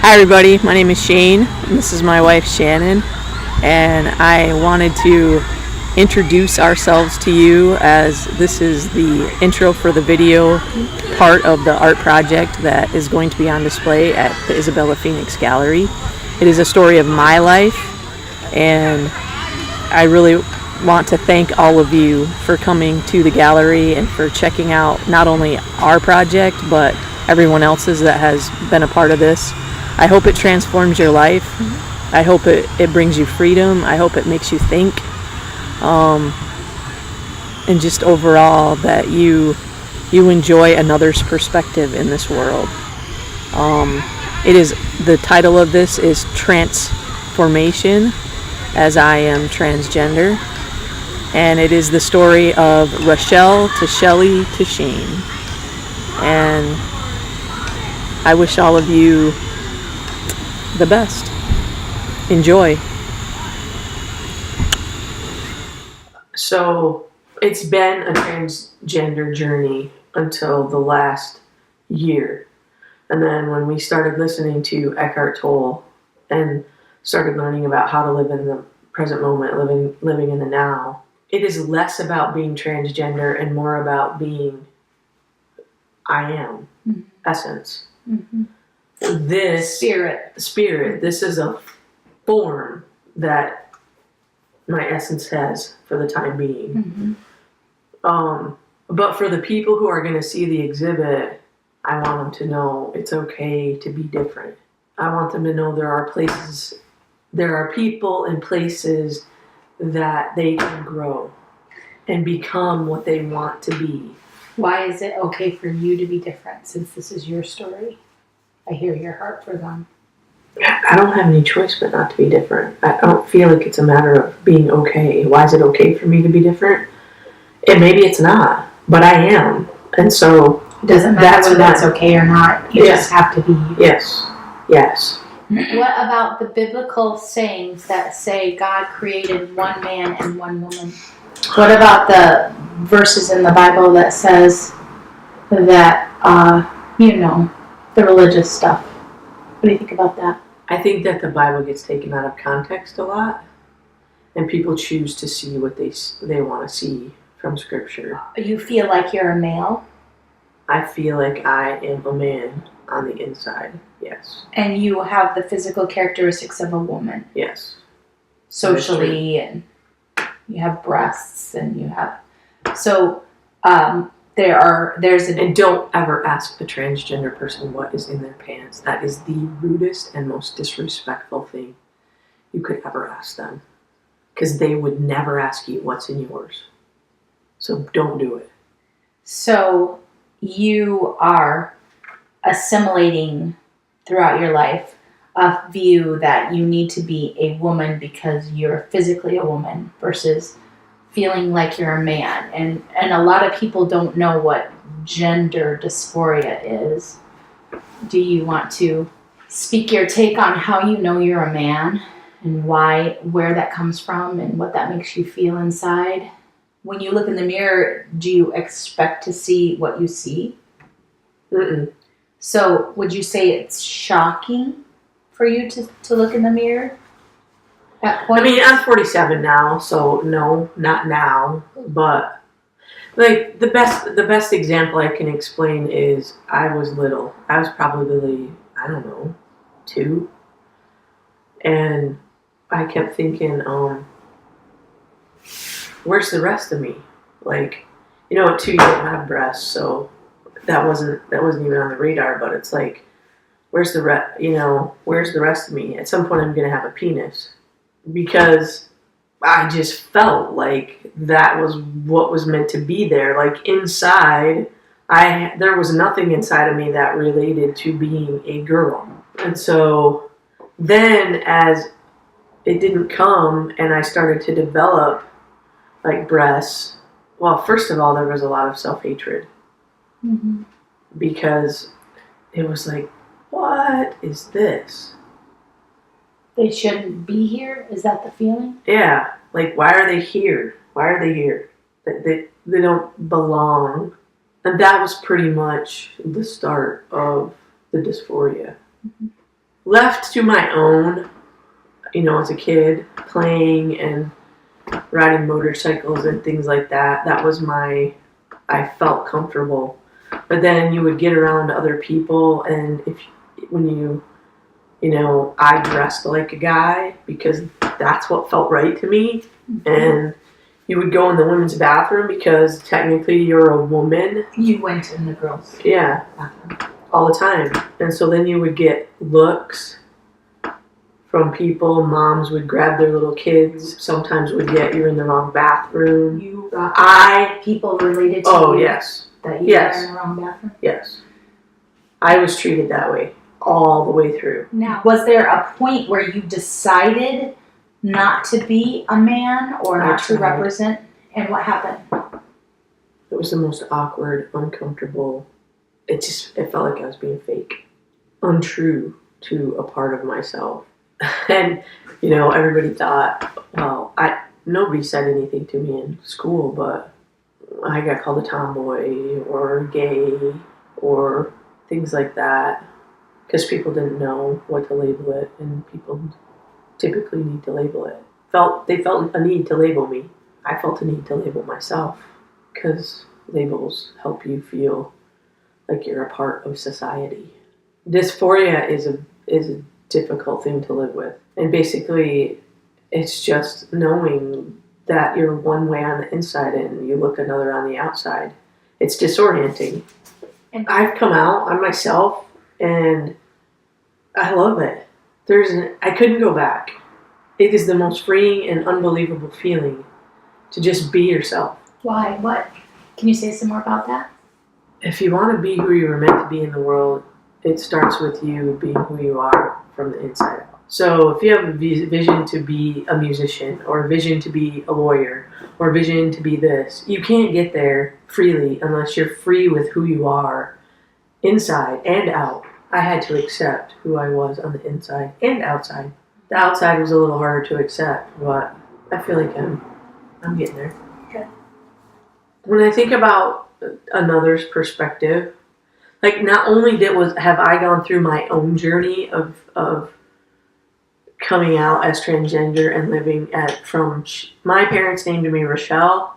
Hi everybody, my name is Shane, and this is my wife Shannon, and I wanted to introduce ourselves to you as this is the intro for the video part of the art project that is going to be on display at the Isabella Phoenix Gallery. It is a story of my life, and I really want to thank all of you for coming to the gallery and for checking out not only our project but everyone else's that has been a part of this. I hope it transforms your life. I hope it brings you freedom. I hope it makes you think. And just overall that you enjoy another's perspective in this world. The title of this is Transformation, as I am transgender. And it is the story of Rochelle to Shelley to Shane. And I wish all of you the best. Enjoy. So it's been a transgender journey until the last year. And then when we started listening to Eckhart Tolle and started learning about how to live in the present moment, living in the now, it is less about being transgender and more about being I am, essence. Mm-hmm. This spirit, this is a form that my essence has for the time being. Mm-hmm. But for the people who are going to see the exhibit, I want them to know it's okay to be different. I want them to know there are people and places that they can grow and become what they want to be. Why is it okay for you to be different since this is your story? I hear your heart for them. I don't have any choice but not to be different. I don't feel like it's a matter of being okay. Why is it okay for me to be different? And maybe it's not, but I am. And so it doesn't matter whether that's okay or not. You just have to be you. Yes. What about the biblical sayings that say God created one man and one woman? What about the verses in the Bible that says that, the religious stuff? What do you think about that? I think that the Bible gets taken out of context a lot, and people choose to see what they want to see from Scripture. You feel like you're a male? I feel like I am a man on the inside, yes. And you have the physical characteristics of a woman? Yes. Socially, and you have breasts, and you have... So, And don't ever ask a transgender person what is in their pants. That is the rudest and most disrespectful thing you could ever ask them. Because they would never ask you what's in yours. So don't do it. So you are assimilating throughout your life a view that you need to be a woman because you're physically a woman versus feeling like you're a man. And a lot of people don't know what gender dysphoria is. Do you want to speak your take on how you know you're a man and where that comes from and what that makes you feel inside? When you look in the mirror, do you expect to see what you see? Mm-mm. So would you say it's shocking for you to look in the mirror? I mean, I'm 47 now, so no, not now. But like the best example I can explain is I was little. I was probably, I don't know, 2, and I kept thinking, where's the rest of me? Like, at 2 you don't have breasts, so that wasn't even on the radar. But it's like, where's the rest of me? At some point, I'm gonna have a penis. Because I just felt like that was what was meant to be there. Like inside, there was nothing inside of me that related to being a girl. And so then as it didn't come and I started to develop like breasts, well, first of all, there was a lot of self-hatred. Mm-hmm. Because it was like, what is this? They shouldn't be here? Is that the feeling? Yeah. Like, why are they here? Why are they here? They don't belong. And that was pretty much the start of the dysphoria. Mm-hmm. left to my own, as a kid, playing and riding motorcycles and things like that, I felt comfortable. But then you would get around other people, and I dressed like a guy because that's what felt right to me. And you would go in the women's bathroom because technically you're a woman. You went in the girls' bathroom all the time. And so then you would get looks from people. Moms would grab their little kids. Sometimes would get, you're in the wrong bathroom. You got people related to you yes. that you were in the wrong bathroom? Yes. I was treated that way all the way through. Now, was there a point where you decided not to be a man or not to represent? And what happened? It was the most awkward, uncomfortable. It felt like I was being fake. Untrue to a part of myself. And, everybody thought, well, nobody said anything to me in school, but I got called a tomboy or gay or things like that because people didn't know what to label it, and people typically need to label it. They felt a need to label me. I felt a need to label myself because labels help you feel like you're a part of society. Dysphoria is a difficult thing to live with. And basically, it's just knowing that you're one way on the inside and you look another on the outside. It's disorienting. And I've come out on myself, and I love it. I couldn't go back. It is the most freeing and unbelievable feeling to just be yourself. Why? What? Can you say some more about that? If you want to be who you were meant to be in the world, it starts with you being who you are from the inside out. So if you have a vision to be a musician, or a vision to be a lawyer, or a vision to be this, you can't get there freely unless you're free with who you are inside and out. I had to accept who I was on the inside and outside. The outside was a little harder to accept, but I feel like I'm getting there. Okay. When I think about another's perspective, like not only have I gone through my own journey of coming out as transgender and living my parents named me Rochelle.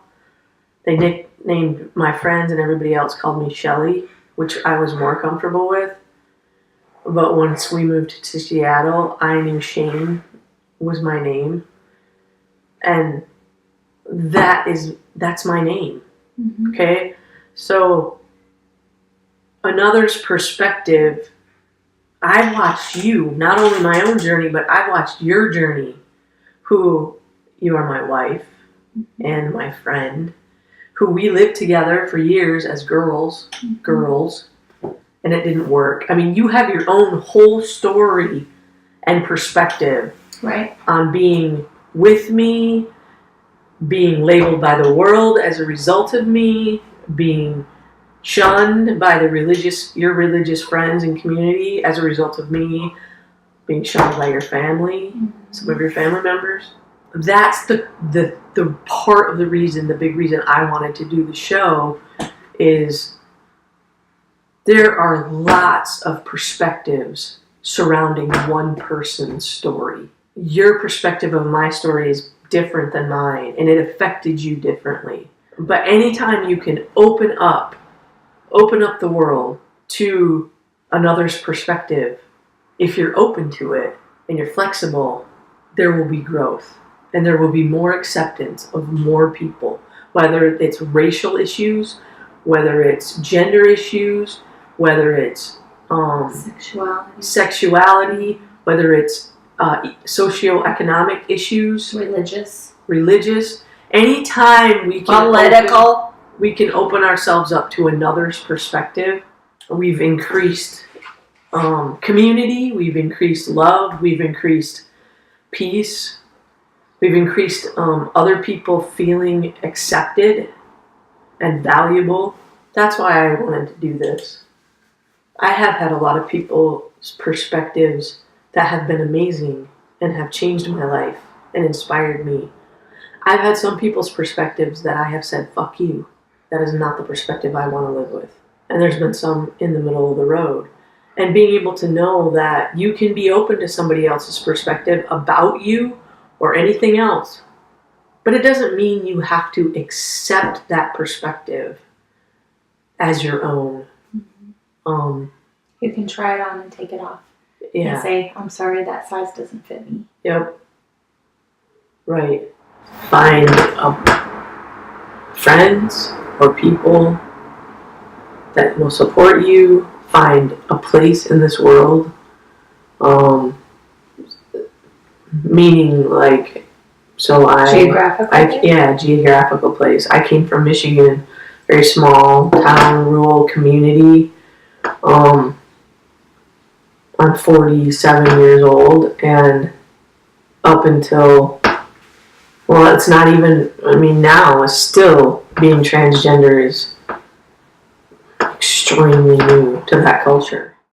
They nicknamed my friends and everybody else called me Shelly, which I was more comfortable with. But once we moved to Seattle, I knew Shane was my name, and that's my name. Mm-hmm. Okay, so another's perspective. I've watched you, not only my own journey, but I've watched your journey, who you are my wife and my friend, who we lived together for years as girls, and it didn't work. I mean, you have your own whole story and perspective on being with me, being labeled by the world as a result of me, being shunned by your religious friends and community as a result of me, being shunned by your family, some of your family members. That's the part of the big reason I wanted to do the show is there are lots of perspectives surrounding one person's story. Your perspective of my story is different than mine, and it affected you differently. But anytime you can open up the world to another's perspective, if you're open to it and you're flexible, there will be growth and there will be more acceptance of more people, whether it's racial issues, whether it's gender issues, whether it's sexuality, whether it's socioeconomic issues, religious. Anytime we can we can open ourselves up to another's perspective, we've increased community, we've increased love, we've increased peace, we've increased other people feeling accepted and valuable. That's why I wanted to do this. I have had a lot of people's perspectives that have been amazing and have changed my life and inspired me. I've had some people's perspectives that I have said, fuck you. That is not the perspective I want to live with. And there's been some in the middle of the road. And being able to know that you can be open to somebody else's perspective about you or anything else. But it doesn't mean you have to accept that perspective as your own. You can try it on and take it off. Yeah. And say, I'm sorry, that size doesn't fit me. Yep. Right. Find friends or people that will support you. Find a place in this world. Meaning like, geographical place. I came from Michigan, very small town, rural community. I'm 47 years old, and up until, well, it's not even, I mean, now it's still being transgender is extremely new to that culture.